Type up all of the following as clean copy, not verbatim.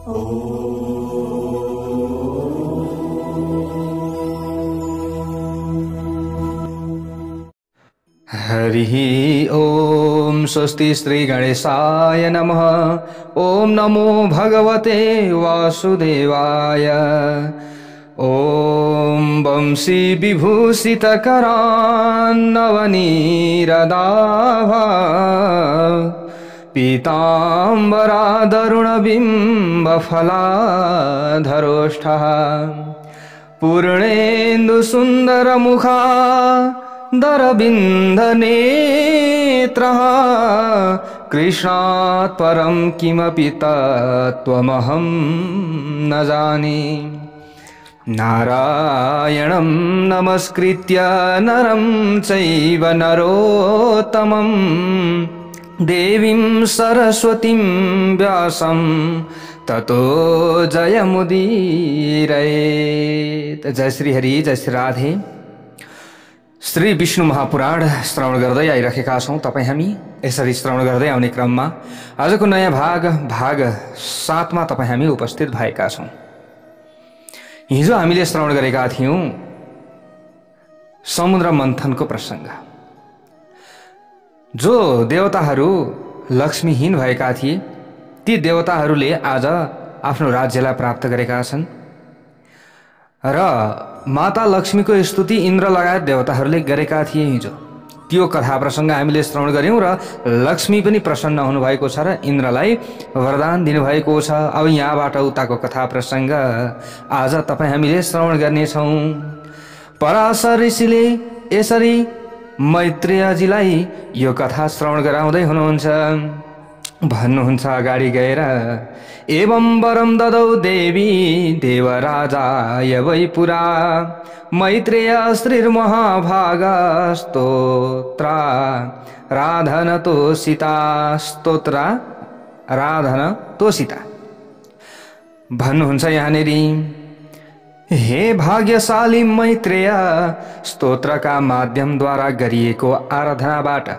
हरि ओम। स्वस्ति श्री गणेशाय नमः। ओम नमो भगवते वासुदेवाय। ओम वंशी विभूषित करान्नवनीरदाभा पीताम्बरादरुण बिम्ब फलाधरोष्ठः पूर्णेन्दु सुंदर मुखा दरबिन्दनेत्रः कृष्णात् परं किमपि तत्त्वमहं न जाने। नारायणं नमस्कृत्य नरं चैव नरोत्तमं देवीं सरस्वतीं व्यासं ततो जयमुदीरयेत्। जय श्री हरि, जय श्री राधे। श्री विष्णु महापुराण श्रवण गर्दै आइरहेका छौं। तपाईं हामी यसरी श्रवण गर्दै आउने क्रममा आजको नयाँ भाग 7 मा तपाईं हामी उपस्थित भएका छौं। हिजो हामीले श्रवण गरेका थियौं समुद्र मन्थनको प्रसंग। जो देवताहरू लक्ष्मीहीन भएका थिए ती देवताहरूले आज आफ्नो राज्यलाई प्राप्त गरेका छन् र माता लक्ष्मीको स्तुति इन्द्र लगायत देवताहरूले गरेका थिए। हिजो त्यो कथा प्रसंग हामीले श्रवण गर्यौं र लक्ष्मी पनि प्रसन्न हुनुभएको छ र इन्द्रलाई वरदान दिनुभएको छ। अब यहाँबाट उताको कथा प्रसंग आज तपाईं हामीले श्रवण गर्नेछौं। पराशर ऋषिले यसरी मैत्रेयजीलाई यो कथा श्रवण गराउँदै हुनुहुन्छ। भन्नुहुन्छ अगाडि गएर, एवं वरम ददौ देवी देवराजाय वै पुरा मैत्रेय श्रीर्महाभागा स्तोत्रा राधन तोषिता। भन्नुहुन्छ यहाँनेरि, हे भाग्यशाली मैत्रेय, स्तोत्रका माध्यमद्वारा गरिएको आराधनाबाट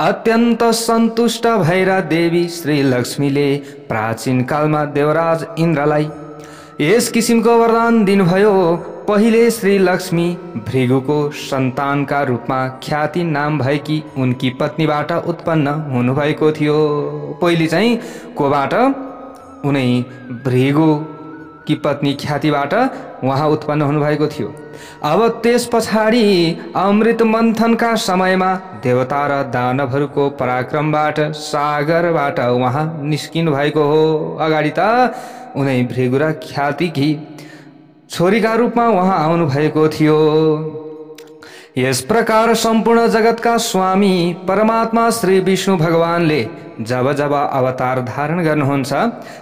अत्यन्त सन्तुष्ट भएर देवी श्री लक्ष्मीले प्राचीन कालमा देवराज इन्द्रलाई यस किसिमको वरदान दिनुभयो। पहिले श्री लक्ष्मी भृगुको सन्तानका रूपमा ख्याति नाम भएकी उनकी पत्नीबाट उत्पन्न हुनुभएको थियो। पहिले चाहिँ कोबाट? उनै भृगु की पत्नी ख्यातिबाट उहाँ उत्पन्न हुनुभएको थियो। अब त्यस पछाडि अमृत मन्थनका समयमा देवता र दानवहरूको पराक्रमबाट सागरबाट उहाँ निस्किनु भएको हो। अगाडि त उनै भृगु र ख्यातिकी छोरीका रूपमा उहाँ आउनु भएको थियो। यस प्रकार सम्पूर्ण जगतका स्वामी परमात्मा श्री विष्णु भगवानले जब जब अवतार धारण गर्नुहुन्छ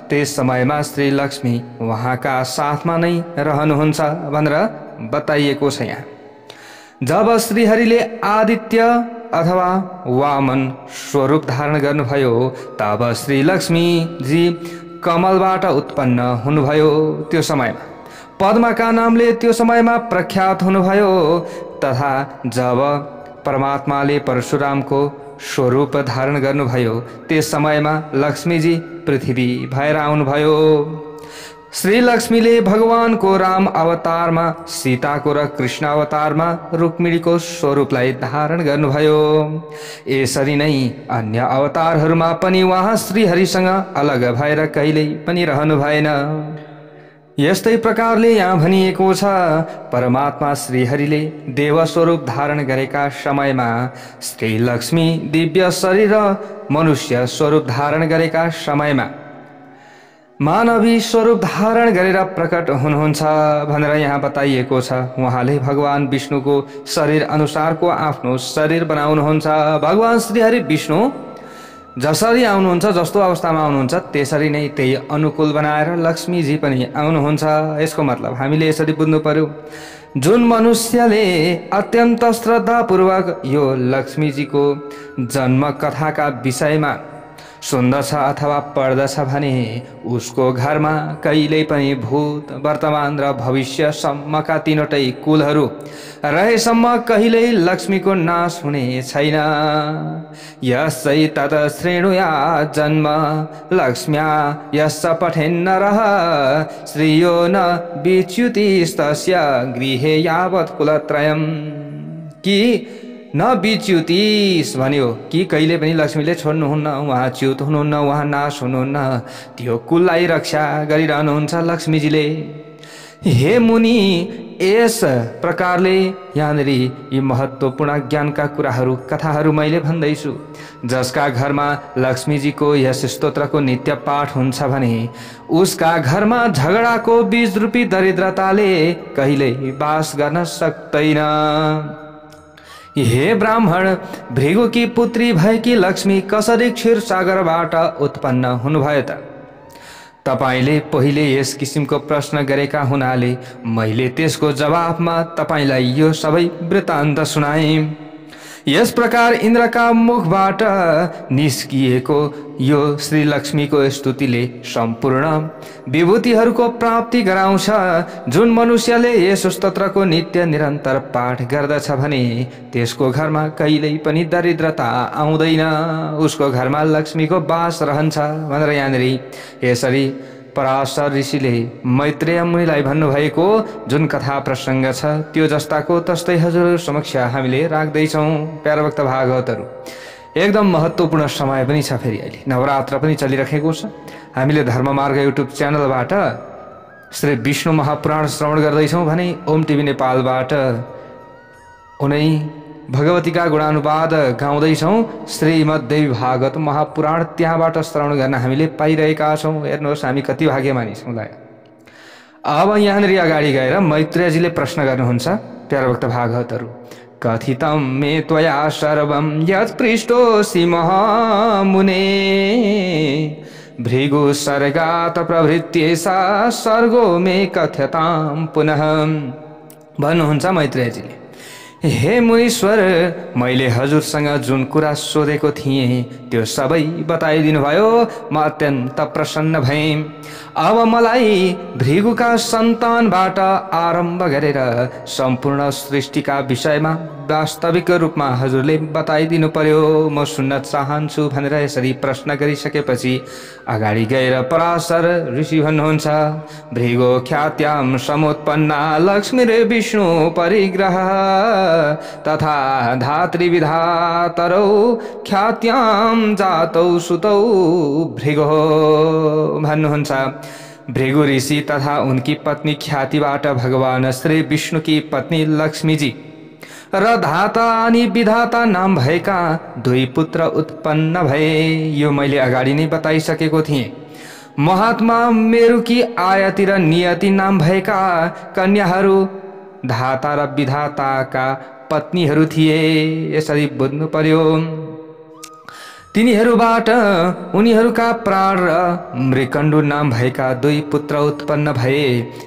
त्यस समयमा श्री लक्ष्मी उहाँका साथमा नै रहनुहुन्छ भनेर बताइएको छ। यहाँ जब श्रीहरिले आदित्य अथवा वामन स्वरूप धारण गर्नुभयो तब श्री लक्ष्मी जी कमलबाट उत्पन्न हुनुभयो। त्यो समयमा पद्माका नामले त्यो समयमा प्रख्यात हुनुभयो। तथा जब परमात्माले परशुरामको स्वरूप धारण गर्नुभयो त्यस समयमा लक्ष्मीजी पृथ्वी भएर आउनुभयो। श्री लक्ष्मीले भगवानको राम अवतारमा, सीताको र कृष्ण अवतारमा रुक्मिणीको स्वरूपलाई धारण गर्नुभयो। यसरी नै अन्य अवतारहरूमा पनि उहाँ श्रीहरिसँग अलग भएर कहिल्यै पनि रहनु भएन। यस्तै प्रकारले यहाँ भनिएको छ, परमात्मा श्रीहरिले देव स्वरूप धारण गरेका समयमा श्री लक्ष्मी दिव्य शरीर र मनुष्य स्वरूप धारण गरेका समयमा मानवी स्वरूप धारण गरेर प्रकट हुनुहुन्छ भनेर यहाँ बताइएको छ। उहाँले भगवान विष्णुको शरीर अनुसारको आफ्नो शरीर बनाउनुहुन्छ। भगवान श्रीहरि विष्णु जसरी आउनुहुन्छ, जस्तो अवस्थामा आउनुहुन्छ त्यसरी नै त्यही अनुकूल बनाएर लक्ष्मीजी पनि आउनुहुन्छ। यसको मतलब हामीले यसरी बुझ्नु पर्यो, जुन मनुष्यले अत्यन्त श्रद्धापूर्वक यो लक्ष्मीजीको जन्म कथाका विषयमा सुन्दछ अथवा पढ्दछ भने उसको घरमा कहिल्यै पनि भूत वर्तमान र भविष्यसम्मका तीनवटै कुलहरू रहेसम्म कहिल्यै लक्ष्मीको नाश हुने छैन। यसै तत श्रेणुया जन्म लक्ष्म्या यस्स पठेन्नरः श्रियो न विच्युतिस्तस्य गृहे यावत् कुलत्रयम्। कि न विच्युतिस भन्यो कि कहिले पनि लक्ष्मीले छोड्नुहुन्न, उहाँ च्युत हुनुहुन्न, उहाँ नाश हुनुहुन्न, त्यो कुललाई रक्षा गरिरहनुहुन्छ लक्ष्मीजीले। हे मुनि, यस प्रकारले यहाँनिर यी महत्त्वपूर्ण ज्ञानका कुराहरू कथाहरू मैले भन्दैछु। जसका घरमा लक्ष्मीजीको यस स्तोत्रको नित्य पाठ हुन्छ भने उसका घरमा झगडाको बीज रूपी दरिद्रताले कहिल्यै वास गर्न सक्दैन। हे ब्राह्मण, भृगुकी पुत्री भएकी लक्ष्मी कसरी क्षीरसागरबाट उत्पन्न हुनुभयो त? तपाईले पहिले यस किसिमको प्रश्न गरेका हुनाले मैले त्यसको जवाफमा तपाईलाई यो सबै वृत्तान्त सुनाएँ। यस प्रकार इन्द्रका मुखबाट निस्किएको यो श्री लक्ष्मीको स्तुतिले सम्पूर्ण विभूतिहरूको प्राप्ति गराउँछ। जुन मनुष्यले यस स्तोत्रको नित्य निरन्तर पाठ गर्दछ भने त्यसको घरमा कहिल्यै पनि दरिद्रता आउँदैन, उसको घरमा लक्ष्मीको वास रहन्छ भनेर यहाँनिर यसरी पराशर ऋषिले मैत्रेय मुनिलाई भन्नुभएको जुन कथा प्रसङ्ग छ त्यो जस्ताको तस्तै हजुर समक्ष हामीले राख्दैछौँ। प्यारा भक्त भागवतहरू, एकदम महत्त्वपूर्ण समय पनि छ। फेरि अहिले नवरात्र पनि चलिरहेको छ। हामीले धर्ममार्ग युट्युब च्यानलबाट श्री विष्णु महापुराण श्रवण गर्दैछौँ भने ओम टिभी नेपालबाट उनै भगवतीका गुणानुवाद गाउँदैछौँ। श्रीमद्देवी भागवत महापुराण त्यहाँबाट श्रवण गर्न हामीले पाइरहेका छौँ। हेर्नुहोस् हामी कति भाग्यमानी छौँ। अब यहाँनिर अगाडि गएर मैत्रेयजीले प्रश्न गर्नुहुन्छ। प्यारा भक्त भागवतहरू, कथितं मे त्वया सर्वं यत् पृष्टोऽसि महामुने भृगु सर्गात् प्रभृत्येषा सर्गो मे कथ्यतां पुनः। भन्नुहुन्छ मैत्रेयजीले, हे मुनीश्वर, मैले हजुरसँग जुन कुरा सोधेको थिएँ त्यो सबै बताइदिनु भयो। म अत्यन्त प्रसन्न भएँ। अब मलाई भृगुका सन्तानबाट आरम्भ गरेर सम्पूर्ण सृष्टिका विषयमा वास्तविक रूपमा हजुरले बताइदिनु पर्यो, म सुन्न चाहन्छु भनेर यसरी प्रश्न गरिसकेपछि अगाडि गएर पराशर ऋषि भन्नुहुन्छ, भृगो ख्यात्यां समुत्पन्ना लक्ष्मीरे विष्णु परिग्रह तथा धातृविधातरौ ख्यात्यां जातौ सुतौ भृगो। भन्नुहुन्छ, भृगु ऋषि तथा उनकी पत्नी ख्यातिबाट भगवान श्री विष्णु की पत्नी लक्ष्मीजी र धाता अनि विधाता नाम भएका दुई पुत्र उत्पन्न भए। यो मैले अगाडि नै बताइसकेको थिएँ। महात्मा मेरुकी आयति र नियति नाम भएका कन्याहरू धाता र विधाताका पत्नीहरू थिए। यसरी बुझ्नु पर्यो। तिनीहरूबाट उनीहरूका प्राण र मृकण्डु नाम भएका दुई पुत्र उत्पन्न भए।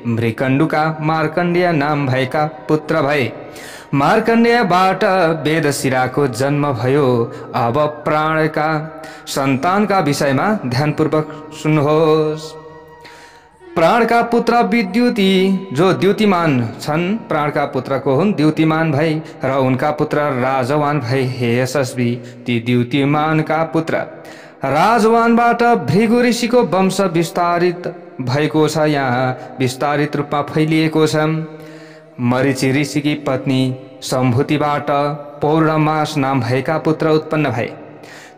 मृकण्डुका मार्कण्डेय नाम भएका पुत्र भए। मार्कण्डेयबाट वेदशिराको जन्म भयो। अब प्राणका सन्तानका विषयमा ध्यानपूर्वक सुन्नुहोस्। प्राणका पुत्र विद्युती जो द्युतिमान छन्, प्राणका पुत्रको हुन् द्युतिमान भए र उनका पुत्र राजवान भए। हे यशस्वी, ती द्युतिमानका पुत्र राजवानबाट भृगु ऋषिको वंश विस्तारित भएको छ, यहाँ विस्तारित रूपमा फैलिएको छ। मरीचि ऋषिकी पत्नी सम्भूतिबाट पौर्णमास नाम भएका पुत्र उत्पन्न भए।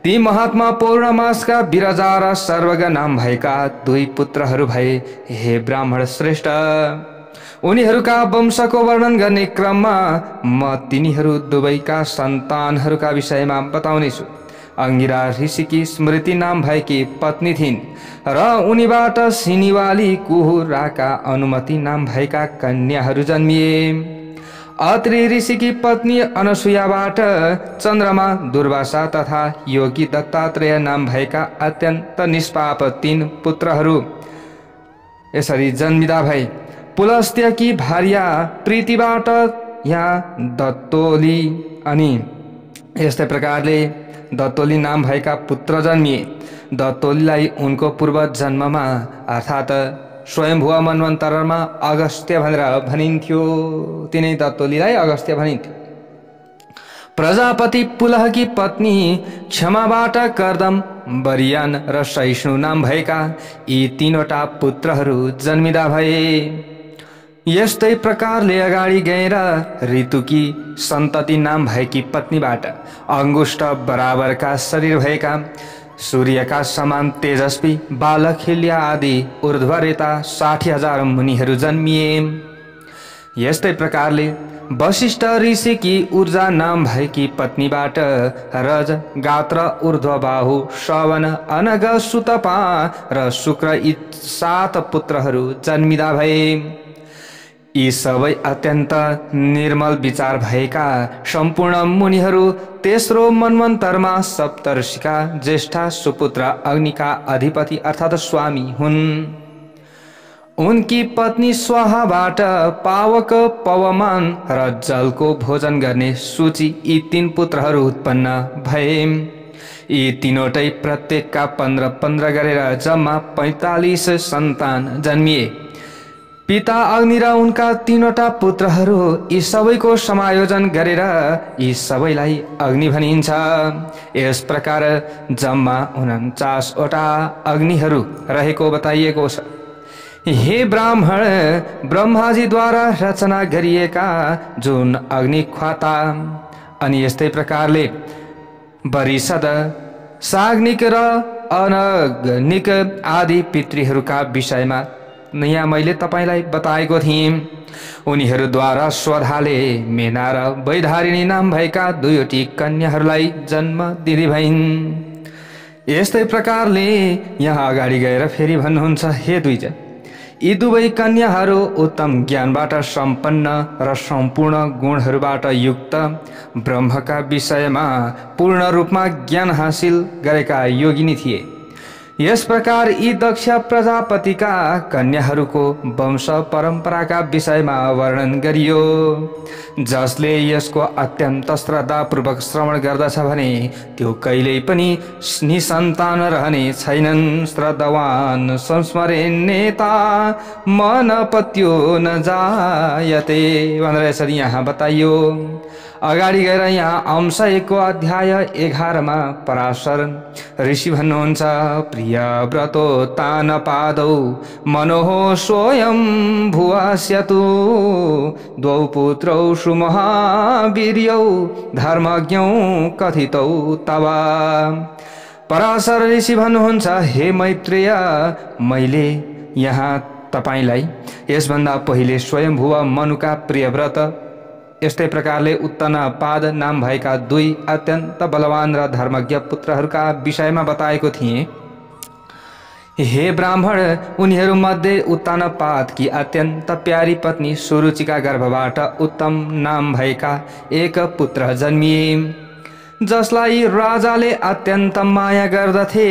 ती महात्मा पौर्णमासका विरजा र सर्वग नाम भएका दुई पुत्रहरू भए। हे ब्राह्मण श्रेष्ठ, उनीहरूका वंशको वर्णन गर्ने क्रममा म तिनीहरू दुवैका सन्तानहरूका विषयमा बताउनेछु। अंगिरा ऋषिकी स्मृति नाम भएकी पत्नी थिइन् र उनीबाट सिनिवाली कुहुराका अनुमति नाम भएका कन्याहरू जन्मिए। अत्रि ऋषिकी पत्नी अनसुयाबाट चन्द्रमा दुर्वासा तथा योगी दत्तात्रेय नाम भएका अत्यन्त निष्पाप तीन पुत्रहरू यसरी जन्मिदा भए। पुलस्त्यकी भार्या प्रीतिबाट यहाँ दत्तोली अनि यस्तै प्रकारले दत्तोली नाम भएका पुत्र जन्मिए। दत्तोलीलाई उनको पूर्व जन्ममा अर्थात् स्वयम्भुव मन्वन्तरमा अगस्त्य भनेर भनिन्थ्यो। तिनै दत्तोलीलाई अगस्त्य भनिन्थ्यो। प्रजापति पुलहकी पत्नी क्षमाबाट कर्दम, बरियान र सहिष्णु नाम भएका यी तीनवटा पुत्रहरू जन्मिदा भए। यस्तै प्रकारले अगाडि गएर ऋतुकी सन्तति नाम भएकी पत्नीबाट अंगुष्ठ बराबरका शरीर भएका सूर्यका समान तेजस्वी बालखिल्या आदि ऊर्ध्वरेता 60,000 मुनिहरू जन्मिए। यस्तै प्रकारले वशिष्ठ ऋषिकी ऊर्जा नाम भएकी पत्नीबाट रज, गात्र, ऊर्ध्वबाहु, श्रवण, अनग, सुतपा र शुक्र यी 7 पुत्रहरू जन्मिदा भए। यी सबै अत्यन्त निर्मल विचार भएका सम्पूर्ण मुनिहरू तेस्रो मन्वन्तरमा सप्तर्षिका ज्येष्ठा सुपुत्र अग्निका अधिपति अर्थात् स्वामी हुन्। उनकी पत्नी स्वाहाबाट पावक, पवमान र जलको भोजन गर्ने सूची यी 3 पुत्रहरू उत्पन्न भए। यी तीनवटै प्रत्येकका 15-15 गरेर जम्मा 45 सन्तान जन्मिए। पिता अग्नि र उनका 3वटा पुत्रहरू यी सबैको समायोजन गरेर यी सबैलाई अग्नि भनिन्छ। यस प्रकार जम्मा 49वटा अग्निहरू रहेको बताइएको छ। हे ब्राह्मण, ब्रह्माजीद्वारा रचना गरिएका जुन अग्नि ख्वाता अनि यस्तै प्रकारले वरिषद, साग्निक र अनग्निक आदि पितृहरूका विषयमा यहाँ मैले तपाईलाई बताएको थिएँ। उनीहरूद्वारा स्वधाले मेना र वैधारिणी नाम भएका 2वटी कन्याहरूलाई जन्म दिदी भइन्। यस्तै प्रकारले यहाँ अगाडि गएर फेरि भन्नुहुन्छ, हे द्विज, यी दुवै कन्याहरू उत्तम ज्ञानबाट सम्पन्न र सम्पूर्ण गुणहरूबाट युक्त ब्रह्मका विषयमा पूर्ण रूपमा ज्ञान हासिल गरेका योगिनी थिए। यस प्रकार यी दक्ष प्रजापतिका कन्याहरूको वंश परम्पराका विषयमा वर्णन गरियो। जसले यसको अत्यन्त श्रद्धापूर्वक श्रवण गर्दछ भने त्यो कहिल्यै पनि निसन्तान रहने छैनन्। श्रद्धावान संस्मरेन्नेता मन पत्यो न जायते भनेर यसरी यहाँ बताइयो। अगाडि गएर यहाँ अंश 1 को अध्याय 11 मा पराशर ऋषि भन्नुहुन्छ, प्रिय व्रतो तान पादौ मनोहो स्वयं भुवास्यतु द्वौ पुत्रौ सुमहावीर्यौ धर्मज्ञौ कथितौ तव। पराशर ऋषि भन्नुहुन्छ, हे मैत्रेय, मैले यहाँ तपाईलाई यसभन्दा पहिले स्वयंभुव मनुका प्रियव्रत यस्तै प्रकारले उत्तनपाद नाम भएका 2 अत्यन्त बलवान र धर्मज्ञ पुत्रहरूका विषयमा बताएको थिएँ। हे ब्राह्मण, उनीहरू मध्ये उत्तनपादकी अत्यन्त प्यारी पत्नी सुरुचिका गर्भबाट उत्तम नाम भएका 1 पुत्र जन्मिए, जसलाई राजाले अत्यन्त माया गर्दथे।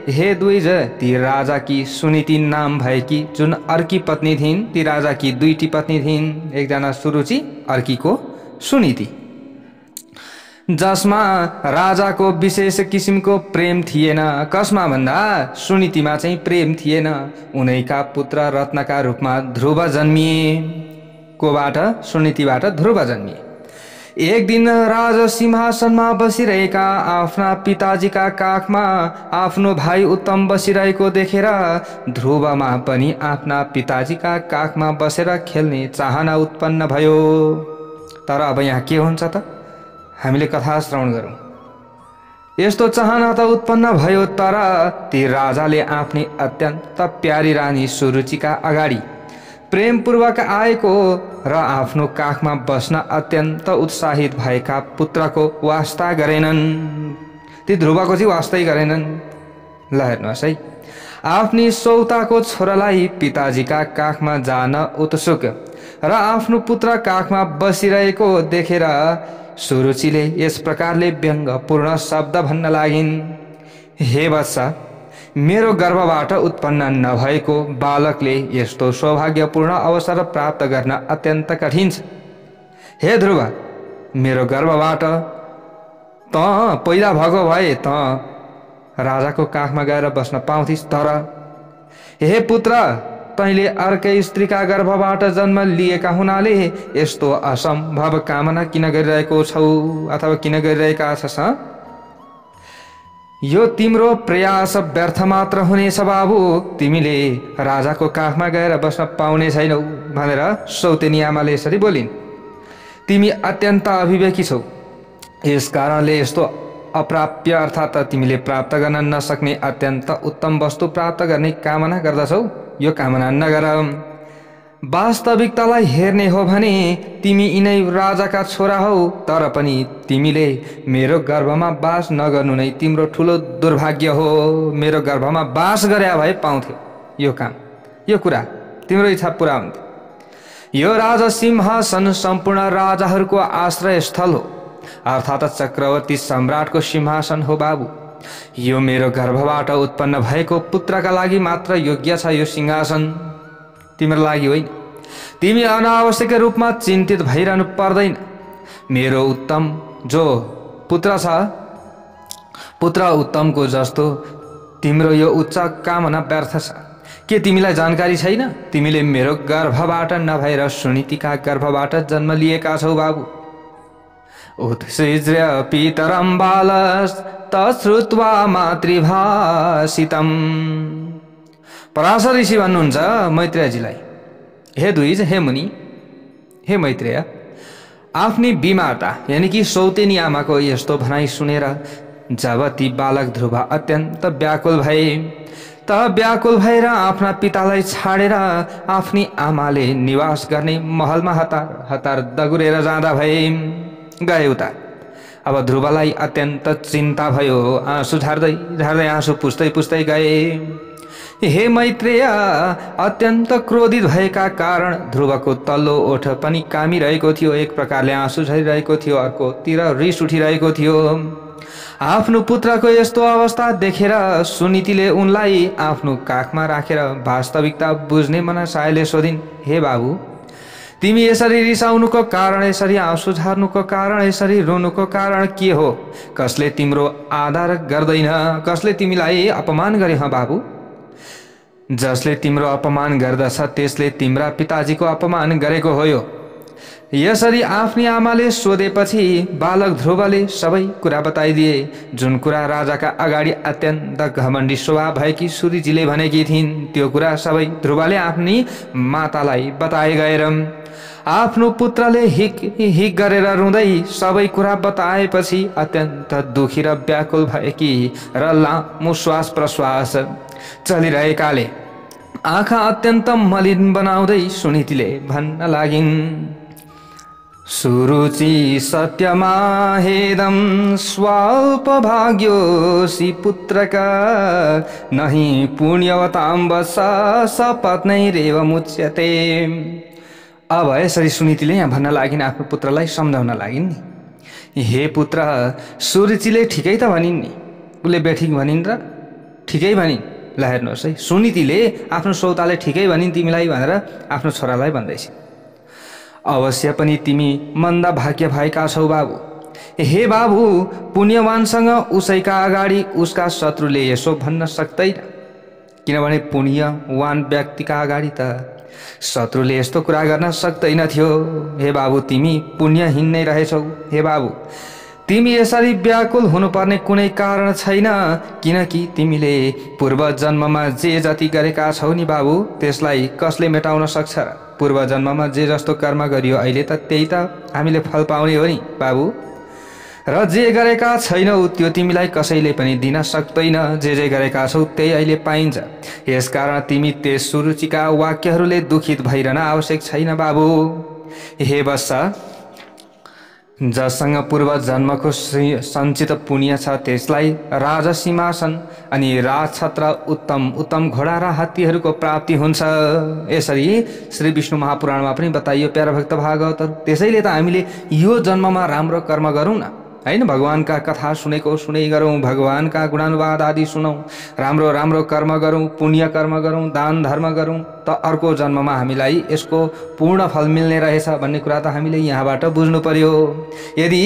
हे द्विज, ती राजाकी सुनीति नाम भएकी जुन अर्की पत्नी थिइन्, ती राजाकी 2टी पत्नी थिइन्, एकजना सुरुचि, अर्कीको सुनीति, जसमा राजाको विशेष किसिमको प्रेम थिएन। कसमा भन्दा सुनीतिमा चाहिँ प्रेम थिएन। उनैका पुत्र रत्नका रूपमा ध्रुव जन्मिए। कोबाट? सुनीतिबाट ध्रुव जन्मिए। एक दिन राजा सिंहासनमा बसिरहेका आफ्ना पिताजीका काखमा आफ्नो भाइ उत्तम बसिरहेको देखेर ध्रुवमा पनि आफ्ना पिताजीका काखमा बसेर खेल्ने चाहना उत्पन्न भयो। तर अब यहाँ के हुन्छ त? हामीले कथा श्रवण गरौँ। यस्तो चाहना त उत्पन्न भयो, तर ती राजाले आफ्नी अत्यन्त प्यारी रानी सुरुचिका अगाडि प्रेमपूर्वक आएको र आफ्नो काखमा बस्न अत्यन्त उत्साहित भएका पुत्रको वास्ता गरेनन्। ती ध्रुवको चाहिँ वास्तै गरेनन्। ल हेर्नुहोस् है, आफ्नी सौताको छोरालाई पिताजीका काखमा जान उत्सुक र आफ्नो पुत्र काखमा बसिरहेको देखेर सुरुचिले यस प्रकारले व्यङ्गपूर्ण शब्द भन्न लागिन्, हे वत्स, मेरो गर्भबाट उत्पन्न नभएको बालकले यस्तो सौभाग्यपूर्ण अवसर प्राप्त गर्न अत्यन्त कठिन छ। हे ध्रुव, मेरो गर्भबाट त पैदा भएको भए त राजाको काखमा गएर बस्न पाउँथिस्। तर हे पुत्र, तैँले अर्कै स्त्रीका गर्भबाट जन्म लिएका हुनाले यस्तो असम्भव कामना किन गरिरहेको छौ अथवा किन गरिरहेका छस्? यो तिम्रो प्रयास व्यर्थ मात्र हुनेछ बाबु। तिमीले राजाको काखमा गएर बस्न पाउने छैनौ भनेर सौतेनी आमाले यसरी बोलिन्। तिमी अत्यन्त अभिवेकी छौ, यस कारणले यस्तो अप्राप्य अर्थात् तिमीले प्राप्त गर्न नसक्ने अत्यन्त उत्तम वस्तु प्राप्त गर्ने कामना गर्दछौ। यो कामना नगर। वास्तविकतालाई हेर्ने हो भने तिमी यिनै राजाका छोरा हौ, तर पनि तिमीले मेरो गर्भमा वास नगर्नु नै तिम्रो ठुलो दुर्भाग्य हो। मेरो गर्भमा वास गरे भए पाउँथ्यो यो काम, यो कुरा तिम्रो इच्छा पुरा हुन्थ्यो। यो राजा सिंहासन सम्पूर्ण राजाहरूको आश्रय स्थल हो, अर्थात् चक्रवर्ती सम्राटको सिंहासन हो बाबु। यो मेरो गर्भबाट उत्पन्न भएको पुत्रका लागि मात्र योग्य छ यो सिंहासन, तिम्रो लागि होइन। तिमी अनावश्यक रूपमा चिन्तित भइरहनु पर्दैन। मेरो उत्तम जो पुत्र छ, पुत्र उत्तमको जस्तो तिम्रो यो उच्च कामना व्यर्थ छ। के तिमीलाई जानकारी छैन? तिमीले मेरो गर्भबाट नभएर सुनीतिका गर्भबाट जन्म लिएका छौ बाबु। उत्सृज्य पितरं बालस्तश्रुत्वा मातृभाषितम्। पराशर ऋषि भन्नुहुन्छ मैत्रेयजीलाई, हे द्विज, हे मुनि, हे मैत्रेय, आफ्नी बिमाता यानी कि सौतेनी आमाको यस्तो भनाइ सुनेर जब ती बालक ध्रुव अत्यन्त व्याकुल भए, त व्याकुल भएर आफ्ना पितालाई छाडेर आफ्नी आमाले निवास गर्ने महलमा हतार हतार दगुरेर जाँदा भए गए उता। अब ध्रुवलाई अत्यन्त चिन्ता भयो, आँसु झार्दै झार्दै आँसु पुस्दै पुस्दै गए। हे मैत्रेय, अत्यन्त क्रोधित भएका कारण ध्रुवको तल्लो ओठ पनि कामिरहेको थियो, एक प्रकारले आँसु झरिरहेको थियो, अर्कोतिर रिस उठिरहेको थियो। आफ्नो पुत्रको यस्तो अवस्था देखेर सुनीतिले उनलाई आफ्नो काखमा राखेर वास्तविकता बुझ्ने मनसायले सोधिन्, हे बाबु, तिमी यसरी रिसाउनुको कारण, यसरी आँसु झार्नुको कारण, यसरी रुनुको कारण के हो? कसले तिम्रो आदर गर्दैन? कसले तिमीलाई अपमान गरे? ह बाबु, जसले तिम्रो अपमान गर्दछ त्यसले तिम्रा पिताजीको अपमान गरेको हो। यसरी आफ्नी आमाले सोधेपछि बालक ध्रुवले सबै कुरा बताइदिए, जुन कुरा राजाका अगाडि अत्यन्त घमण्डी स्वभाव भएकी सूर्यजीले भनेकी थिइन्। त्यो कुरा सबै ध्रुवले आफ्नी मातालाई बताए गएर आफ्नो पुत्रले हिक हिक गरेर रुँदै सबै कुरा बताएपछि अत्यन्त दुखी र व्याकुल भएकी र लामो श्वास प्रश्वास चलिरहेकाले आँखा अत्यन्त मलिन बनाउँदै सुनीतिले भन्न लागिन्, सुरुचि सत्यमाहेदं स्वल्प भाग्योऽसि पुत्रका नहि पुण्यवतां वत्स सपत्नैरेव मुच्यते। अब यसरी सुनीतिले यहाँ भन्न लागिन्, आफ्नो पुत्रलाई सम्झाउन लागिन् नि, हे पुत्र, सुरुचिले ठिकै त भनिन् नि, उसले बेठिक भनिन् र ठिकै भनिन्। ल हेर्नुहोस् है, सुनीतिले आफ्नो सौताले ठिकै भनिन् तिमीलाई भनेर आफ्नो छोरालाई भन्दैछ। अवश्य पनि तिमी मन्द भाग्य भएका छौ बाबु। हे बाबु, पुण्यवानसँग उसैका अगाडि उसका शत्रुले यसो भन्न सक्दैन, किनभने पुण्यवान व्यक्तिका अगाडि त शत्रुले यस्तो कुरा गर्न सक्दैन थियो। हे बाबु, तिमी पुण्यहीन नै रहेछौ। हे बाबु, तिमी यसरी व्याकुल हुनुपर्ने कुनै कारण छैन, किनकि तिमीले पूर्व जन्ममा जे जति गरेका छौ नि बाबु, त्यसलाई कसले मेटाउन सक्छ र? पूर्व जन्ममा जे जस्तो कर्म गरियो अहिले त त्यही त हामीले फल पाउने हो नि बाबु। र जे गरेका छैनौ त्यो तिमीलाई कसैले पनि दिन सक्दैन, जे गरेका छौ त्यही अहिले पाइन्छ। यसकारण तिमी त्यस सुरुचिका वाक्यहरूले दुखित भइरहन आवश्यक छैन बाबु। हे वत्स, जससँग पूर्व जन्मको सञ्चित पुण्य छ त्यसलाई राज सिंहासन अनि राजछत्र, उत्तम उत्तम घोडा र हात्तीहरूको प्राप्ति हुन्छ। यसरी श्री विष्णु महापुराणमा पनि बताइयो प्यारा भक्त भागवतहरू। त्यसैले त हामीले यो जन्ममा राम्रो कर्म गरौँ न, हैन, भगवानका कथा सुनेको सुनै गरौँ, भगवानका गुणानुवाद आदि सुनौँ, राम्रो राम्रो कर्म गरौँ, पुण्य कर्म गरौँ, दान धर्म गरौँ, त अर्को जन्ममा हामीलाई यसको पूर्ण फल मिल्ने रहेछ भन्ने कुरा त हामीले यहाँबाट बुझ्नु पर्यो। यदि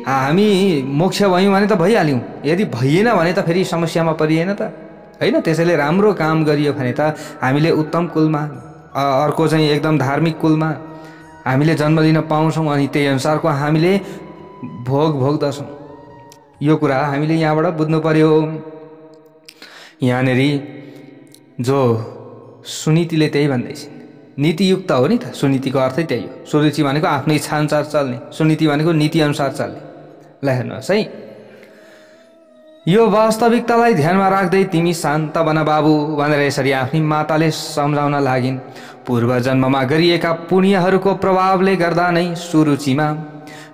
हामी मोक्ष भयौँ भने त भइहाल्यौँ, यदि भइएन भने त फेरि समस्यामा परिएन त हैन। त्यसैले राम्रो काम गरियो भने त हामीले उत्तम कुलमा, अर्को चाहिँ एकदम धार्मिक कुलमा हामीले जन्म लिन पाउँछौँ अनि त्यही अनुसारको हामीले भोग भोग्दछौँ। यो कुरा हामीले यहाँबाट बुझ्नु पर्यो। यहाँनेरि जो सुनीतिले त्यही भन्दैछ, नीतियुक्त हो नि त, सुनीतिको अर्थै त्यही हो। सुरुचि भनेको आफ्नो इच्छा अनुसार चल्ने, सुनीति भनेको नीति अनुसार चल्ने। ल हेर्नुहोस् है, यो वास्तविकतालाई ध्यानमा राख्दै तिमी शान्त बन बाबु भनेर यसरी आफ्नी माताले सम्झाउन लागिन्। पूर्व जन्ममा गरिएका पुण्यहरूको प्रभावले गर्दा नै सुरुचिमा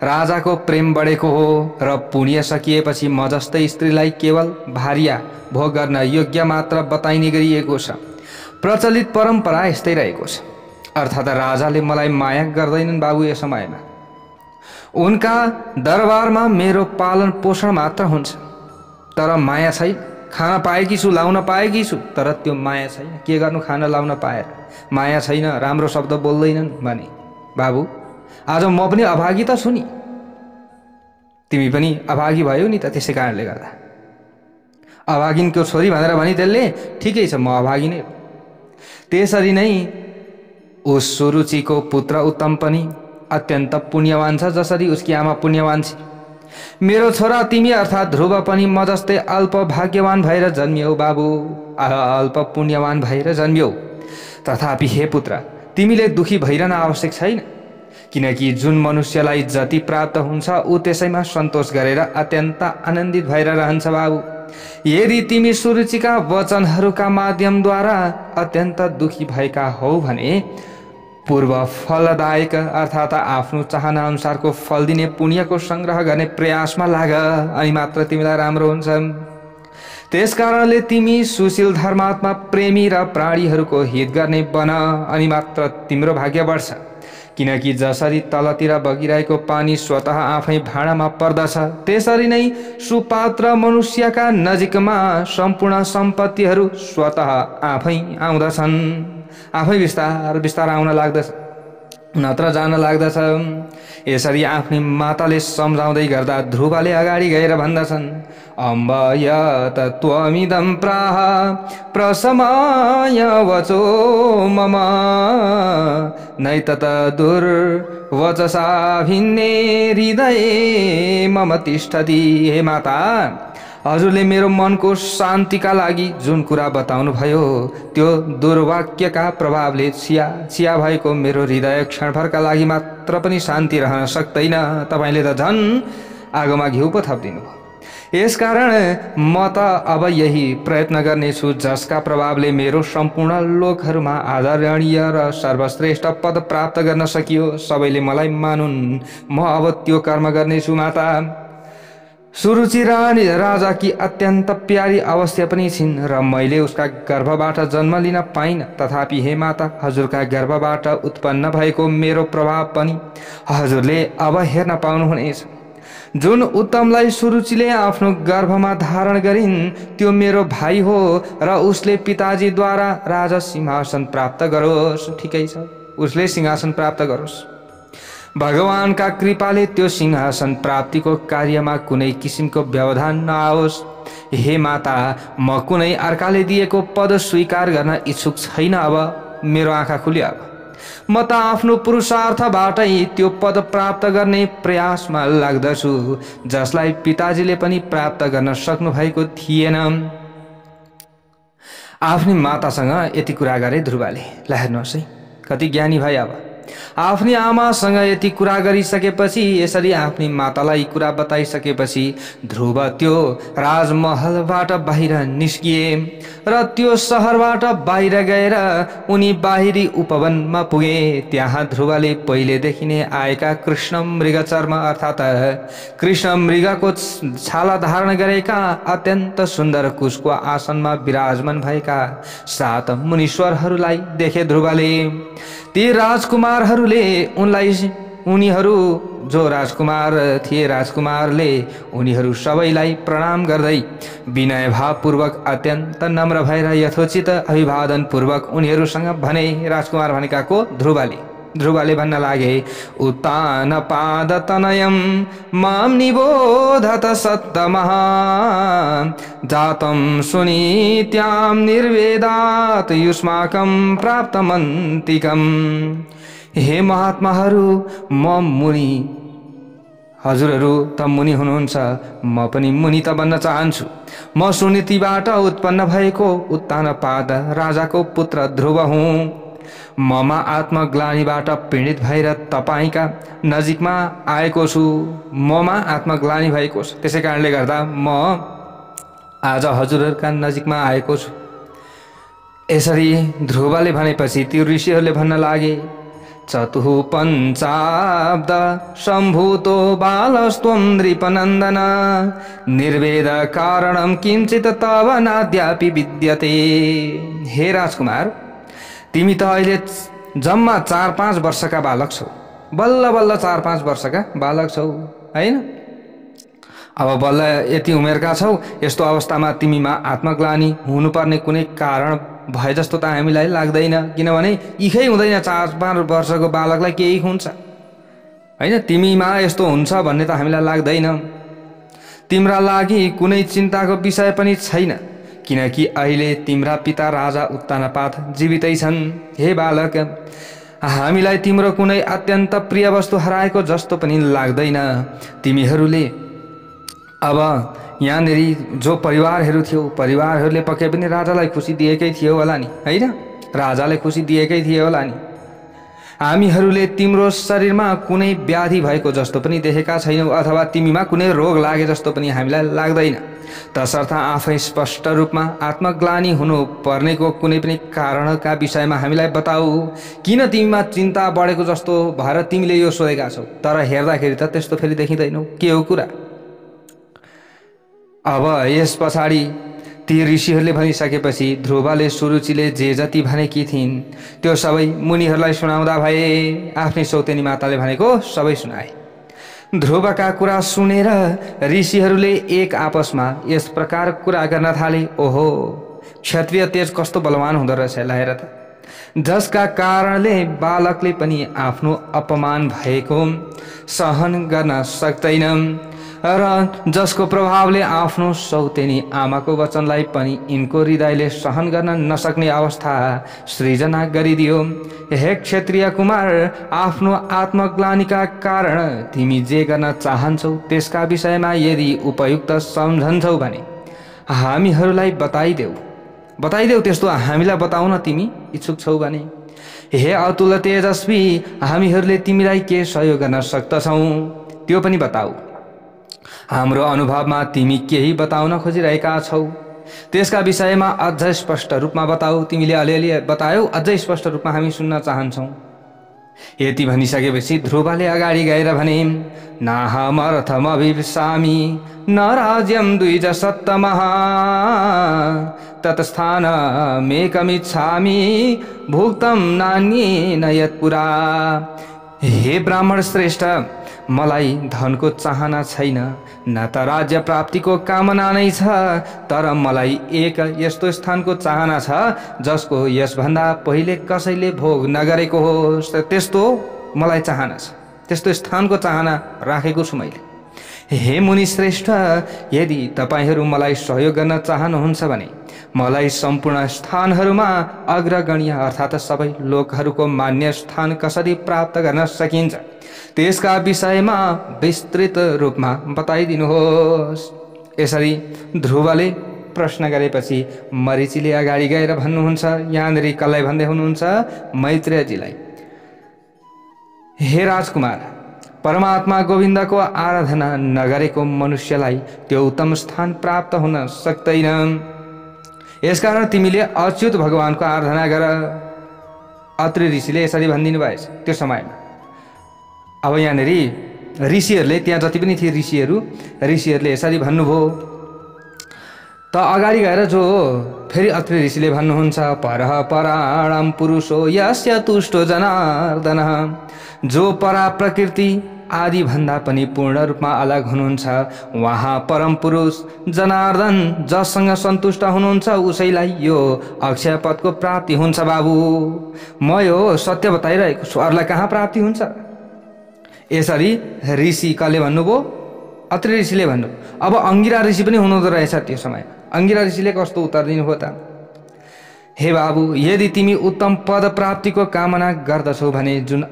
राजाको प्रेम बढेको हो र पुण्य सकिएपछि म जस्तै स्त्रीलाई केवल भार्या भोग गर्न योग्य मात्र बताइने गरिएको छ। प्रचलित परम्परा यस्तै रहेको छ। अर्थात् राजाले मलाई माया गर्दैनन् बाबु। यस समयमा उनका दरबारमा मेरो पालन पोषण मात्र हुन्छ, तर माया छैन। खान पाएकी छु, लाउन पाएकी छु, तर त्यो माया छैन। के गर्नु खान लाउन पाएर, माया छैन, राम्रो शब्द बोल्दैनन् भने बाबु आज म पनि अभागी त छु नि, तिमी पनि अभागी भयो नि त। त्यसै कारणले गर्दा अभागिनको छोरी भनेर भनी त्यसले ठिकै छ, म अभागी नै हो। त्यसरी नै उस सुरुचिको पुत्र उत्तम पनि अत्यन्त पुण्यवान छ, जसरी उसकी आमा पुण्यवान छ। मेरो छोरा तिमी अर्थात् ध्रुव पनि म जस्तै अल्प भाग्यवान भएर जन्मियौ बाबु, अल्प पुण्यवान भएर जन्मियौ। तथापि हे पुत्र, तिमीले दुखी भइरहन आवश्यक छैन, किनकि जुन मनुष्यलाई जति प्राप्त हुन्छ ऊ त्यसैमा सन्तोष गरेर अत्यन्त आनन्दित भएर रहन्छ बाबु। यदि तिमी सुरुचिका वचनहरूका माध्यमद्वारा अत्यन्त दुखी भएका हौ भने पूर्व फलदायक अर्थात् आफ्नो चाहना अनुसारको फल दिने पुण्यको संग्रह गर्ने प्रयासमा लाग, अनि मात्र तिमीलाई राम्रो हुन्छ। त्यसकारणले तिमी सुशील धर्मात्मा प्रेमी र प्राणीहरूको हित गर्ने बन, अनि मात्र तिम्रो भाग्य बढ्छ। किनकि जसरी तलतिर बगिरहेको पानी स्वतः आफै भाँडामा पर्दछ, त्यसरी नै सुपात्र मनुष्यका नजिकमा सम्पूर्ण सम्पत्तिहरू स्वतः आफै आउँदछन्, आफै बिस्तार बिस्तार आउन लाग्दछ, नत्र जान लाग्दछ। यसरी आफ्नी माताले सम्झाउँदै गर्दा ध्रुवले अगाडि गएर भन्दछन्, अम्ब यत त्वमिदं प्राह प्रसमाय वचो मम नैतत दुर्वचसा भिन्ने हृदये मम तिष्ठति। हे माता, हजुरले मेरो मनको शान्तिका लागि जुन कुरा बताउनु भयो त्यो दुर्वाक्यका प्रभावले छिया भएको मेरो हृदय क्षणभरका लागि मात्र पनि शान्ति रहन सक्दैन। तपाईले त झन् आगोमा घिउ पो थपिदिनु भयो। यसकारण म त अब यही प्रयत्न गर्नेछु जसका प्रभावले मेरो सम्पूर्ण लोकहरूमा आदरणीय र सर्वश्रेष्ठ पद प्राप्त गर्न सकियो। सबैले मलाई मानुन्, म अब त्यो कर्म गर्नेछु माता। सुरुचि राजाकी अत्यन्त प्यारी अवस्था पनि छिन् र मैले उसका गर्भबाट जन्म लिन पाइन। तथापि हे माता, हजुरका गर्भबाट उत्पन्न भएको मेरो प्रभाव पनि हजुरले अब हेर्न पाउनुहुनेछ। जुन उत्तमलाई सुरुचिले आफ्नो गर्भमा धारण गरिन् त्यो मेरो भाइ हो र उसले पिताजीद्वारा राजा सिंहासन प्राप्त गरोस्। ठिकै छ, उसले सिंहासन प्राप्त गरोस्। भगवानका कृपाले त्यो सिंहासन प्राप्तिको कार्यमा कुनै किसिमको व्यवधान नआओस्। हे माता, म कुनै अर्काले दिएको पद स्वीकार गर्न इच्छुक छैन। अब मेरो आँखा खुल्यो। अब म त आफ्नो पुरुषार्थबाटै त्यो पद प्राप्त गर्ने प्रयासमा लाग्दछु जसलाई पिताजीले पनि प्राप्त गर्न सक्नु भएको थिएन। आफ्नी मातासँग यति कुरा गरे ध्रुवले। ल हेर्नुहोस् है, कति ज्ञानी भए। अब आफ्नी आमासँग यति कुरा गरिसकेपछि, यसरी आफ्नी मातालाई कुरा बताइसकेपछि ध्रुव त्यो राजमहलबाट बाहिर निस्किए र त्यो सहरबाट बाहिर गएर उनी बाहिरी उपवनमा पुगे। त्यहाँ ध्रुवले पहिलेदेखि नै आएका कृष्ण मृग चर्म अर्थात् कृष्ण मृगको छाला धारण गरेका अत्यन्त सुन्दर कुशको आसनमा विराजमान भएका 7 मुनीश्वरहरूलाई देखे ध्रुवले। ती राजकुमारहरूले उनीहरू जो राजकुमार थिए राजकुमारले उनीहरू सबैलाई प्रणाम गर्दै विनय भावपूर्वक अत्यन्त नम्र भएर यथोचित अभिवादन पूर्वक उनीहरूसँग भने। राजकुमार भनेका को ध्रुवले भन्न लागे, उत्तानपादतनयं मां निबोधत सत्तमः जातं सुनीत्यां निर्वेदात् युष्माकं प्राप्तमन्तिकम्। हे महात्माहरू, म मुनि, हजुरहरू त मुनि हुनुहुन्छ, म पनि मुनि त बन्न चाहन्छु। म सुनीतिबाट उत्पन्न भएको उत्तानपाद राजाको पुत्र ध्रुव हुँ। ममा आत्मग्लानीबाट पीडित भएर तपाईका नजिकमा आएको छु। ममा आत्मग्लानी भएको छ, त्यसै कारणले गर्दा म आज हजुरहरूका नजिकमा आएको छु। यसरी ध्रुवले भनेपछि ती ऋषिहरूले भन्न लागे, चतुः पञ्चाब्द सम्भूतो बालस्त्वं नृपनन्दन निर्वेद कारणं किञ्चित् तव नाद्यापि विद्यते। हे राजकुमार, तिमी त अहिले जम्मा 4-5 वर्षका बालक छौ, बल्ल बल्ल 4-5 वर्षका बालक छौ हैन। अब बल्ल यति उमेरका छौ, यस्तो अवस्थामा तिमीमा आत्मग्लानी हुनुपर्ने कुनै कारण भए जस्तो त हामीलाई लाग्दैन, किनभने इखै हुँदैन 4-5 वर्षको बालकलाई केही हुन्छ हैन। तिमीमा यस्तो हुन्छ भन्ने त हामीलाई लाग्दैन। तिम्रा लागि कुनै चिन्ताको विषय पनि छैन, किनकि अहिले तिम्रा पिता राजा उत्तानपाद जीवितै छन्। हे बालक, हामीलाई तिम्रो कुनै अत्यन्त प्रिय वस्तु हराएको जस्तो पनि लाग्दैन। तिमीहरूले अब यहाँनेरि जो परिवारहरू थियो, परिवारहरूले पक्कै पनि राजालाई खुसी दिएकै थियो होला नि हैन, राजाले खुसी दिएकै थियो होला नि। हामीहरूले तिम्रो शरीरमा कुनै व्याधि भएको जस्तो पनि देखेका छैनौँ, अथवा तिमीमा कुनै रोग लागे जस्तो पनि हामीलाई लाग्दैन। तसर्थ आफै स्पष्ट रूपमा आत्मग्लानी हुनु पर्नेको कुनै पनि कारणका विषयमा हामीलाई बताऊ। किन तिमीमा चिन्ता बढेको जस्तो भएर तिमीले यो सोधेका छौ, तर हेर्दाखेरि त त्यस्तो फेरि देखिँदैनौ, के हो कुरा? अब यस पछाडि ती ऋषिहरूले भनिसकेपछि ध्रुवले सुरुचिले जे जति भनेकी थिइन् त्यो सबै मुनिहरूलाई सुनाउँदा भए। आफ्नै सौतेनी माताले भनेको सबै सुनाए। ध्रुवका कुरा सुनेर ऋषिहरूले एक आपसमा यस प्रकार कुरा गर्न थाले, ओहो, क्षत्रिय तेज कस्तो बलवान हुँदो रहेछ, हेर त, जसका कारणले बालकले पनि आफ्नो अपमान भएको सहन गर्न सक्दैन र जसको प्रभावले आफ्नो सौतेनी आमाको वचनलाई पनि यिनको हृदयले सहन गर्न नसक्ने अवस्था सृजना गरिदियो। हे क्षत्रिय कुमार, आफ्नो आत्मग्लानीका कारण तिमी जे गर्न चाहन्छौ त्यसका विषयमा यदि उपयुक्त सम्झन्छौ भने हामीहरूलाई बताइदेऊ, त्यस्तो हामीलाई बताउन तिमी इच्छुक छौ भने। हे अतुल तेजस्वी, हामीहरूले तिमीलाई के सहयोग गर्न सक्दछौ त्यो पनि बताऊ। हाम्रो अनुभवमा तिमी केही बताउन खोजिरहेका छौ, त्यसका विषयमा अझ स्पष्ट रूपमा बताऊ। तिमीले अलिअलि बतायौ, अझै स्पष्ट रूपमा हामी सुन्न चाहन्छौँ। यति भनिसकेपछि ध्रुवले अगाडि गएर भने, नाहमर्थमभिप्सामि न राज्यं द्विज सत्तमः तत्स्थानमेकमिच्छामि भुक्तं नान्येन यत्पुरा। हे ब्राह्मण श्रेष्ठ, मलाई धनको चाहना छैन, न त राज्य प्राप्तिको कामना नै छ, तर मलाई एक यस्तो स्थानको चाहना छ जसको यसभन्दा पहिले कसैले भोग नगरेको होस्, त्यस्तो मलाई चाहना छ, त्यस्तो स्थानको चाहना राखेको छु मैले। हे मुनि श्रेष्ठ, यदि तपाईहरू मलाई सहयोग गर्न चाहनुहुन्छ भने मलाई सम्पूर्ण स्थानहरूमा अग्रगण्य अर्थात् सबै लोकहरूको मान्य स्थान कसरी प्राप्त गर्न सकिन्छ त्यसका विषयमा विस्तृत रूपमा बताइदिनुहोस्। यसरी ध्रुवले प्रश्न गरेपछि मरीचिले अगाडि गएर भन्नुहुन्छ, यहाँनिर कसलाई भन्दै हुनुहुन्छ? मैत्रेयजीलाई। हे राजकुमार, परमात्मा गोविन्दको आराधना नगरेको मनुष्यलाई त्यो उत्तम स्थान प्राप्त हुन सक्दैन। यसकारण तिमीले अच्युत भगवानको आराधना गर। अत्रि ऋषिले यसरी भनिदिनु भएछ त्यो समयमा। अब यहाँनिर ऋषिहरूले, त्यहाँ जति पनि थिए ऋषिहरूले यसरी भन्नुभयो। त अगाडि गएर जो फेरि अत्रि ऋषिले भन्नुहुन्छ, परः पराणं पुरुषो यस्य तुष्टो जनार्दन, जो परा प्रकृति आदि भन्दा पनि पूर्ण रूपमा अलग हुनुहुन्छ। उहाँ परम पुरुष जनार्दन जससँग सन्तुष्ट हुनुहुन्छ उसैलाई यो अक्षय पदको प्राप्ति हुन्छ। बाबु म यो सत्य बताइरहेको छु, अरूलाई कहाँ प्राप्ति हुन्छ? यसरी ऋषि कसले भन्नुभयो? अत्रि ऋषिले भन्नु। अब अंगिरा ऋषि पनि हुनुहुँदो रहेछ त्यो समय। अंगिरा ऋषिले कस्तो उत्तर दिनुभयो त? हे बाबु, यदि तिमी उत्तम पद प्राप्तिको कामना गर्दछौ भने जुन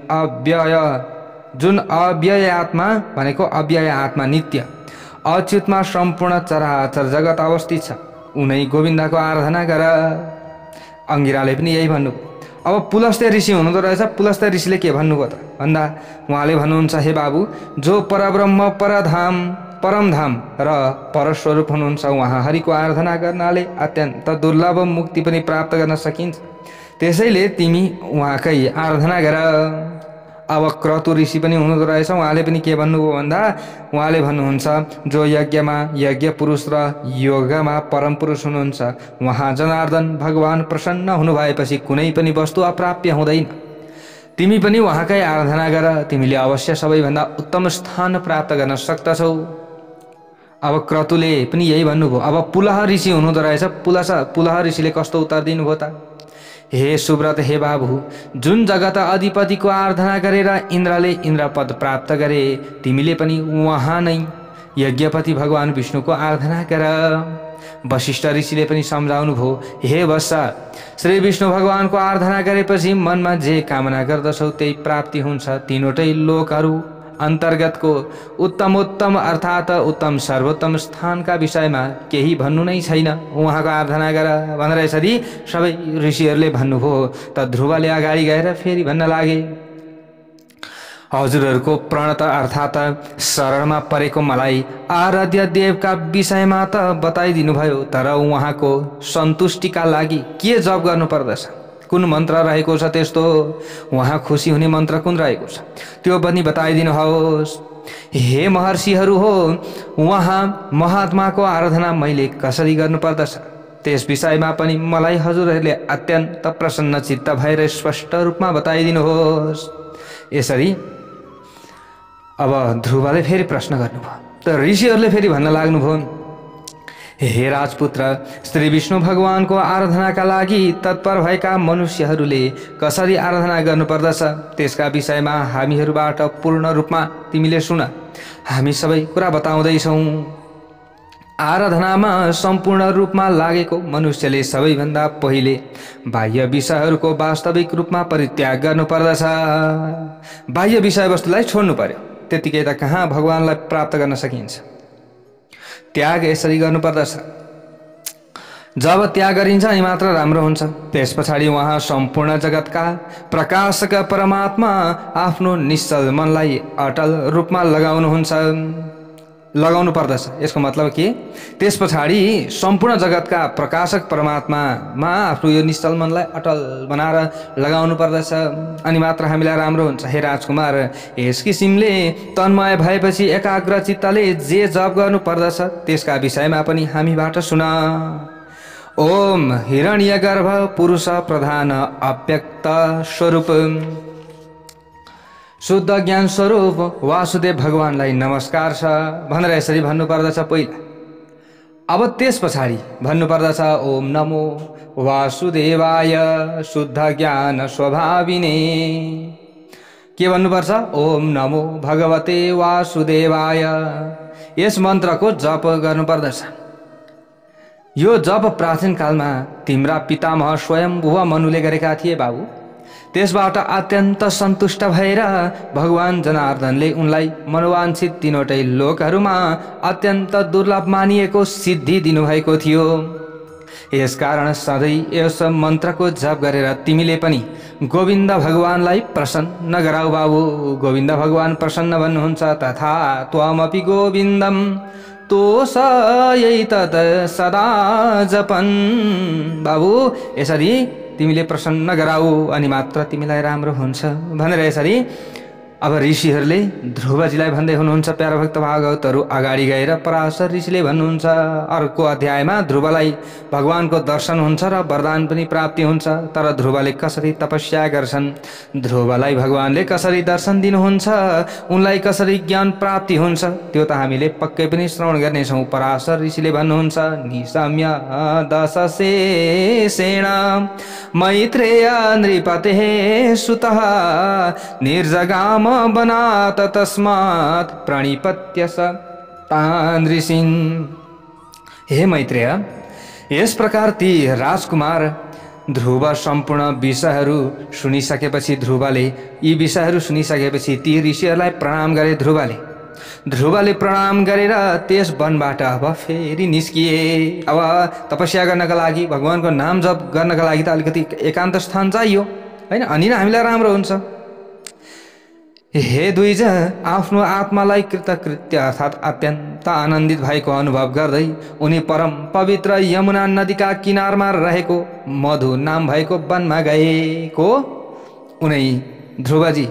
अव्यय आत्मा भनेको अव्यय आत्मा नित्य अच्युतमा सम्पूर्ण चराचर जगत अवस्थित छ, उनै गोविन्दको आराधना गर। अंगिराले पनि यही भन्नुभयो। अब पुलस्त्य ऋषि हुनुहुँदो रहेछ। पुलस्त्य ऋषिले के भन्नुभयो त भन्दा उहाँले भन्नुहुन्छ, हे बाबु, जो परब्रह्म परमधाम र परस्वरूप हुनुहुन्छ उहाँ हरिको आराधना गर्नाले अत्यन्त दुर्लभ मुक्ति पनि प्राप्त गर्न सकिन्छ। त्यसैले तिमी उहाँकै आराधना गर। अब क्रतु ऋषि पनि हुनुहुँदो रहेछ। उहाँले पनि के भन्नुभयो भन्दा उहाँले भन्नुहुन्छ, जो यज्ञमा यज्ञ पुरुष र योगमा परम पुरुष हुनुहुन्छ उहाँ जनार्दन भगवान प्रसन्न हुनु भएपछि कुनै पनि वस्तु अप्राप्य हुँदैन। तिमी पनि उहाँकै आराधना गर, तिमीले अवश्य सबैभन्दा उत्तम स्थान प्राप्त गर्न सक्दछौ। अब क्रतुले पनि यही भन्नुभयो। अब पुलह ऋषि हुनुहुँदो रहेछ। पुलह ऋषिले कस्तो उत्तर दिनुभयो त? हे सुब्रत, हे बाबु, जुन जगत अधिपतिको आराधना गरेर इन्द्रले इन्द्रपद प्राप्त गरे तिमीले पनि उहाँ नै यज्ञपति भगवान विष्णुको आराधना गर। वशिष्ठ ऋषिले पनि सम्झाउनु भयो, हे वत्स, श्री विष्णु भगवानको आराधना गरेपछि मनमा जे कामना गर्दछौ त्यही प्राप्ति हुन्छ। तीनवटै लोकहरू अन्तर्गतको उत्तम अर्थात उत्तम सर्वोत्तम स्थानका विषयमा केही भन्नु नै छैन, उहाँको आराधना गर भनेर यसरी सबै ऋषिहरूले भन्नुभयो। त ध्रुवले अगाडि गएर फेरि भन्न लागे, हजुरहरूको प्रणत अर्थात शरणमा परेको मलाई आराध्य देवका विषयमा त बताइदिनु भयो, तर उहाँको सन्तुष्टिका लागि के जप गर्नु पर्दछ, कुन मन्त्र रहेको छ, त्यस्तो उहाँ खुसी हुने मन्त्र कुन रहेको छ त्यो पनि बताइदिनुहोस्। हे महर्षिहरू हो, उहाँ महात्माको आराधना मैले कसरी गर्नुपर्दछ त्यस विषयमा पनि मलाई हजुरहरूले अत्यन्त प्रसन्न चित्त भएर स्पष्ट रूपमा बताइदिनुहोस्। यसरी अब ध्रुवले फेरि प्रश्न गर्नुभयो। त ऋषिहरूले फेरि भन्न लाग्नुभयो, हे राजपुत्र, श्री विष्णु भगवानको आराधनाका लागि तत्पर भएका मनुष्यहरूले कसरी आराधना गर्नुपर्दछ त्यसका विषयमा हामीहरूबाट पूर्ण रूपमा तिमीले सुन। हामी सबै कुरा बताउँदैछौँ। आराधनामा सम्पूर्ण रूपमा लागेको मनुष्यले सबैभन्दा पहिले बाह्य विषयहरूको वास्तविक रूपमा परित्याग गर्नुपर्दछ। बाह्य विषयवस्तुलाई छोड्नु पर्यो, त्यतिकै त कहाँ भगवानलाई प्राप्त गर्न सकिन्छ। त्याग यसरी गर्नुपर्दछ। जब त्याग गरिन्छ अनि मात्र राम्रो हुन्छ। त्यस पछाडि उहाँ सम्पूर्ण जगतका प्रकाशक परमात्मा आफ्नो निश्चल मनलाई अटल रूपमा लगाउनु पर्दछ। यसको मतलब के? त्यस पछाडि सम्पूर्ण जगतका प्रकाशक परमात्मामा आफ्नो यो निश्चल मनलाई अटल बनाएर लगाउनु पर्दछ, अनि मात्र हामीलाई राम्रो हुन्छ। हे राजकुमार, यस किसिमले तन्मय भएपछि एकाग्र चित्तले जे जप गर्नु पर्दछ त्यसका विषयमा पनि हामीबाट सुन। ओम हिरण्यगर्भ पुरुष प्रधान अव्यक्त स्वरूप शुद्ध ज्ञान स्वरूप वासुदेव भगवानलाई नमस्कार छ भनेर यसरी भन्नुपर्दछ पहिला। अब त्यस पछाडि भन्नुपर्दछ ओम नमो वासुदेवाय शुद्ध ज्ञान स्वभाविने। के भन्नुपर्छ? ओम नमो भगवते वासुदेवाय। यस मन्त्रको जप गर्नुपर्दछ। यो जप प्राचीन कालमा तिम्रा पितामह स्वयम्भुव मनुले गरेका थिए बाबु। त्यसबाट अत्यन्त सन्तुष्ट भएर भगवान जनार्दनले उनलाई मनोवाञ्छित तीनवटै लोकहरूमा अत्यन्त दुर्लभ मानिएको सिद्धि दिनुभएको थियो। यसकारण सधैँ यस मन्त्रको जप गरेर तिमीले पनि गोविन्द भगवानलाई प्रसन्न गराऊ बाबु। गोविन्द भगवान प्रसन्न भन्नुहुन्छ, तथा त्वमपि गोविन्दम तोषयै तत् सदा जपन्। बाबु यसरी तिमीले प्रसन्न गराऊ अनि मात्र तिमीलाई राम्रो हुन्छ भनेर यसरी अब ऋषिहरूले ध्रुवजीलाई भन्दै हुनुहुन्छ, प्यारा भक्त भागवतहरू अगाडि गएर पराशर ऋषिले भन्नुहुन्छ, अर्को अध्यायमा ध्रुवलाई भगवानको दर्शन हुन्छ र वरदान पनि प्राप्ति हुन्छ। तर ध्रुवले कसरी तपस्या गर्छन्, ध्रुवलाई भगवानले कसरी दर्शन दिनुहुन्छ, उनलाई कसरी ज्ञान प्राप्ति हुन्छ, त्यो त हामीले पक्कै पनि श्रवण गर्नेछौँ। पराशर ऋषिले भन्नुहुन्छ, निशम्य दशशेषेण मैत्रेय नृपतेः सुतः निर्जगाम वनात् तस्मात् प्रणिपत्य स तान् ऋषीन्। हे मैत्रेय, यस प्रकार ती राजकुमार ध्रुव सम्पूर्ण विषयहरू सुनिसकेपछि ध्रुवले यी विषयहरू सुनिसकेपछि ती ऋषिहरूलाई प्रणाम गरे। ध्रुवले प्रणाम गरेर त्यस वनबाट अब फेरि निस्किए। अब तपस्या गर्नका लागि, भगवानको नाम जप गर्नका लागि त अलिकति एकान्त स्थान चाहियो हैन, अनि नै हामीलाई राम्रो हुन्छ। हे दुईजना, आफ्नो आत्मालाई कृतकृत्य अर्थात् अत्यन्त आनन्दित भएको अनुभव गर्दै उनी परम पवित्र यमुना नदीका किनारमा रहेको मधु नाम भएको वनमा गएको। उनै ध्रुवजी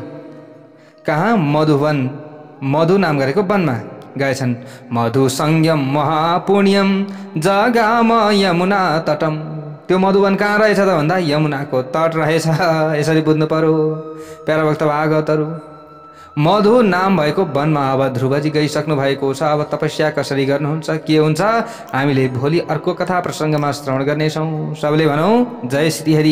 कहाँ? मधुवन, मधु नाम गरेको वनमा गएछन्। मधु संयम महापुण्यम जगाम यमुना तटम। त्यो मधुवन कहाँ रहेछ त भन्दा यमुनाको तट रहेछ। यसरी बुझ्नु पर्यो प्यारा भक्त भागवतहरू। मधु नाम भएको वनमा अब ध्रुवजी गइसक्नु भएको छ। अब तपस्या कसरी गर्नुहुन्छ, के हुन्छ, हामीले भोलि अर्को कथा प्रसङ्गमा श्रवण गर्नेछौँ। सबले भनौँ जय श्री हरि।